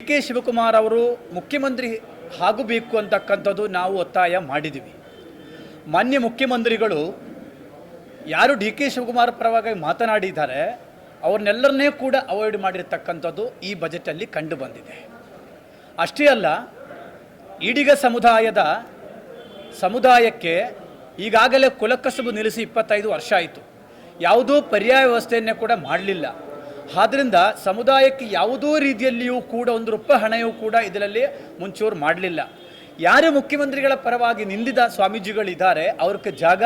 K Shivakumar ಅವರು ಮುಖ್ಯಮಂತ್ರಿ ಆಗಬೇಕು ಅಂತಕ್ಕಂಥದ್ದು ನಾವು ಒತ್ತಾಯ ಮಾಡಿದ್ದೀವಿ. ಮಾನ್ಯ ಮುಖ್ಯಮಂತ್ರಿಗಳು ಯಾರು ಡಿ ಕೆ ಶಿವಕುಮಾರ್ ಪರವಾಗಿ ಮಾತನಾಡಿದ್ದಾರೆ ಅವ್ರನ್ನೆಲ್ಲರನ್ನೇ ಕೂಡ ಅವಾಯ್ಡ್ ಮಾಡಿರ್ತಕ್ಕಂಥದ್ದು ಈ ಬಜೆಟಲ್ಲಿ ಕಂಡು ಬಂದಿದೆ. ಅಷ್ಟೇ ಅಲ್ಲ, ಈಡಿಗ ಸಮುದಾಯಕ್ಕೆ ಈಗಾಗಲೇ ಕುಲಕಸಬು ನಿಲ್ಲಿಸಿ 25 ವರ್ಷ ಆಯಿತು. ಯಾವುದೋ ಪರ್ಯಾಯ ವ್ಯವಸ್ಥೆಯನ್ನೇ ಕೂಡ ಮಾಡಲಿಲ್ಲ. ಆದ್ದರಿಂದ ಸಮುದಾಯಕ್ಕೆ ಯಾವುದೋ ರೀತಿಯಲ್ಲಿಯೂ ಕೂಡ ₹1 ಹಣವೂ ಕೂಡ ಇದರಲ್ಲಿ ಮುಂಚೂರು ಮಾಡಲಿಲ್ಲ. ಯಾರು ಮುಖ್ಯಮಂತ್ರಿಗಳ ಪರವಾಗಿ ನಿಂದಿದ ಸ್ವಾಮೀಜಿಗಳಿದ್ದಾರೆ ಅವ್ರಿಗೆ ಜಾಗ,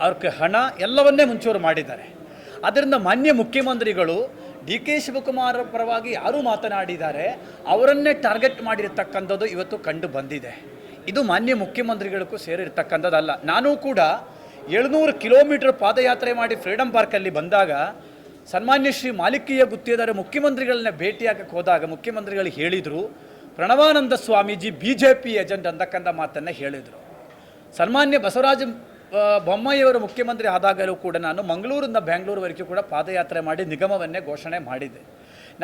ಅವ್ರಿಗೆ ಹಣ ಎಲ್ಲವನ್ನೇ ಮುಂಚೂರು ಮಾಡಿದ್ದಾರೆ. ಆದ್ದರಿಂದ ಮಾನ್ಯ ಮುಖ್ಯಮಂತ್ರಿಗಳು ಡಿ ಕೆ ಶಿವಕುಮಾರ್ ಪರವಾಗಿ ಯಾರು ಮಾತನಾಡಿದ್ದಾರೆ ಅವರನ್ನೇ ಟಾರ್ಗೆಟ್ ಮಾಡಿರ್ತಕ್ಕಂಥದ್ದು ಇವತ್ತು ಕಂಡು ಬಂದಿದೆ. ಇದು ಮಾನ್ಯ ಮುಖ್ಯಮಂತ್ರಿಗಳಿಗೂ ಸೇರಿರ್ತಕ್ಕಂಥದ್ದಲ್ಲ. ನಾನು ಕೂಡ 700 ಕಿಲೋಮೀಟರ್ ಪಾದಯಾತ್ರೆ ಮಾಡಿ ಫ್ರೀಡಮ್ ಪಾರ್ಕಲ್ಲಿ ಬಂದಾಗ ಸನ್ಮಾನ್ಯ ಶ್ರೀ ಮಾಲಿಕೀಯ ಗುತ್ತೇದಾರ ಮುಖ್ಯಮಂತ್ರಿಗಳನ್ನ ಭೇಟಿಯಾಗಕ್ಕೆ ಹೋದಾಗ ಮುಖ್ಯಮಂತ್ರಿಗಳು ಹೇಳಿದರು, ಪ್ರಣವಾನಂದ ಸ್ವಾಮೀಜಿ BJP ಏಜೆಂಟ್ ಅಂತಕ್ಕಂಥ ಮಾತನ್ನು ಹೇಳಿದರು. ಸನ್ಮಾನ್ಯ ಬಸವರಾಜ ಬೊಮ್ಮಾಯಿಯವರು ಮುಖ್ಯಮಂತ್ರಿ ಆದಾಗಲೂ ಕೂಡ ನಾನು ಮಂಗಳೂರಿಂದ ಬೆಂಗಳೂರುವರೆಗೂ ಕೂಡ ಪಾದಯಾತ್ರೆ ಮಾಡಿ ನಿಗಮವನ್ನೇ ಘೋಷಣೆ ಮಾಡಿದ್ದೆ.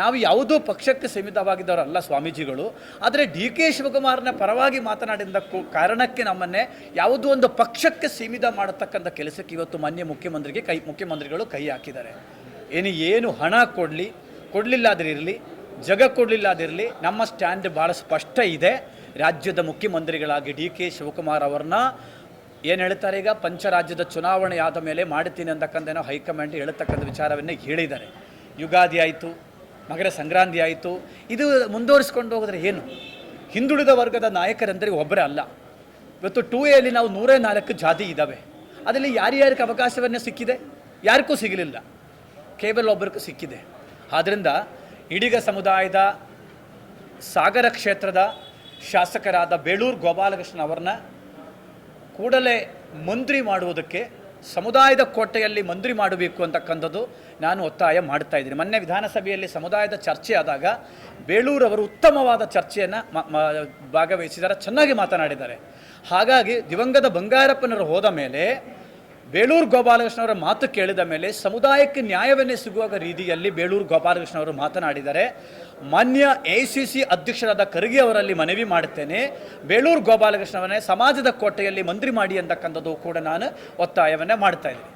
ನಾವು ಯಾವುದೋ ಪಕ್ಷಕ್ಕೆ ಸೀಮಿತವಾಗಿದ್ದವರಲ್ಲ ಸ್ವಾಮೀಜಿಗಳು. ಆದರೆ ಡಿ ಕೆ ಶಿವಕುಮಾರ್ನ ಪರವಾಗಿ ಮಾತನಾಡಿದ ಕಾರಣಕ್ಕೆ ನಮ್ಮನ್ನೇ ಯಾವುದೋ ಒಂದು ಪಕ್ಷಕ್ಕೆ ಸೀಮಿತ ಮಾಡತಕ್ಕಂಥ ಕೆಲಸಕ್ಕೆ ಇವತ್ತು ಮಾನ್ಯ ಮುಖ್ಯಮಂತ್ರಿಗಳು ಕೈ ಹಾಕಿದ್ದಾರೆ. ಏನು ಹಣ ಕೊಡಲಿಲ್ಲಾದ್ರೆ ಇರಲಿ, ಜಗ ಕೊಡಲಿಲ್ಲಾದಿರಲಿ, ನಮ್ಮ ಸ್ಟ್ಯಾಂಡ್ ಭಾಳ ಸ್ಪಷ್ಟ ಇದೆ. ರಾಜ್ಯದ ಮುಖ್ಯಮಂತ್ರಿಗಳಾಗಿ ಡಿ ಕೆ ಶಿವಕುಮಾರ್ ಅವ್ರನ್ನ ಏನು ಹೇಳ್ತಾರೆ, ಈಗ ಪಂಚರಾಜ್ಯದ ಚುನಾವಣೆ ಆದ ಮೇಲೆ ಮಾಡ್ತೀನಿ ಅಂತಕ್ಕಂಥ ಹೈಕಮಾಂಡ್ ಹೇಳ್ತಕ್ಕಂಥ ವಿಚಾರವನ್ನೇ ಹೇಳಿದ್ದಾರೆ. ಯುಗಾದಿ ಆಯಿತು, ಮಕರ ಸಂಕ್ರಾಂತಿ ಆಯಿತು, ಇದು ಮುಂದುವರಿಸ್ಕೊಂಡು ಹೋಗಿದ್ರೆ ಏನು? ಹಿಂದುಳಿದ ವರ್ಗದ ನಾಯಕರೆಂದರೆ ಒಬ್ಬರೇ ಅಲ್ಲ. ಇವತ್ತು 2Aಯಲ್ಲಿ ನಾವು 104 ಜಾತಿ ಇದ್ದಾವೆ. ಅದರಲ್ಲಿ ಯಾರ್ಯಾರಿಗೆ ಅವಕಾಶವನ್ನೇ ಸಿಕ್ಕಿದೆ? ಯಾರಿಗೂ ಸಿಗಲಿಲ್ಲ, ಕೇವಲ ಒಬ್ಬರಿಗೂ ಸಿಕ್ಕಿದೆ. ಆದ್ದರಿಂದ ಈಡಿಗ ಸಮುದಾಯದ ಸಾಗರ ಕ್ಷೇತ್ರದ ಶಾಸಕರಾದ ಬೇಳೂರು ಗೋಪಾಲಕೃಷ್ಣ ಅವರನ್ನ ಕೂಡಲೇ ಮಂತ್ರಿ ಮಾಡುವುದಕ್ಕೆ, ಸಮುದಾಯದ ಕೋಟೆಯಲ್ಲಿ ಮಂತ್ರಿ ಮಾಡಬೇಕು ಅಂತಕ್ಕಂಥದ್ದು ನಾನು ಒತ್ತಾಯ ಮಾಡ್ತಾ ಇದ್ದೀನಿ. ಮೊನ್ನೆ ವಿಧಾನಸಭೆಯಲ್ಲಿ ಸಮುದಾಯದ ಚರ್ಚೆ ಆದಾಗ ಬೇಳೂರವರು ಉತ್ತಮವಾದ ಚರ್ಚೆಯನ್ನು ಭಾಗವಹಿಸಿದ್ದಾರೆ, ಚೆನ್ನಾಗಿ ಮಾತನಾಡಿದ್ದಾರೆ. ಹಾಗಾಗಿ ದಿವಂಗತ ಬಂಗಾರಪ್ಪನವರು ಹೋದ ಮೇಲೆ ಬೇಳೂರು ಗೋಪಾಲಕೃಷ್ಣವರ ಮಾತು ಕೇಳಿದ ಮೇಲೆ ಸಮುದಾಯಕ್ಕೆ ನ್ಯಾಯವನ್ನೇ ಸಿಗುವ ರೀತಿಯಲ್ಲಿ ಬೇಳೂರು ಗೋಪಾಲಕೃಷ್ಣವರು ಮಾತನಾಡಿದ್ದಾರೆ. ಮಾನ್ಯ AICC ಅಧ್ಯಕ್ಷರಾದ ಖರ್ಗೆ ಅವರಲ್ಲಿ ಮನವಿ ಮಾಡುತ್ತೇನೆ, ಬೇಳೂರು ಗೋಪಾಲಕೃಷ್ಣವನ್ನೇ ಸಮಾಜದ ಕೋಟೆಯಲ್ಲಿ ಮಂತ್ರಿ ಮಾಡಿ ಅಂತಕ್ಕಂಥದ್ದು ಕೂಡ ನಾನು ಒತ್ತಾಯವನ್ನು ಮಾಡ್ತಾ ಇದ್ದೀನಿ.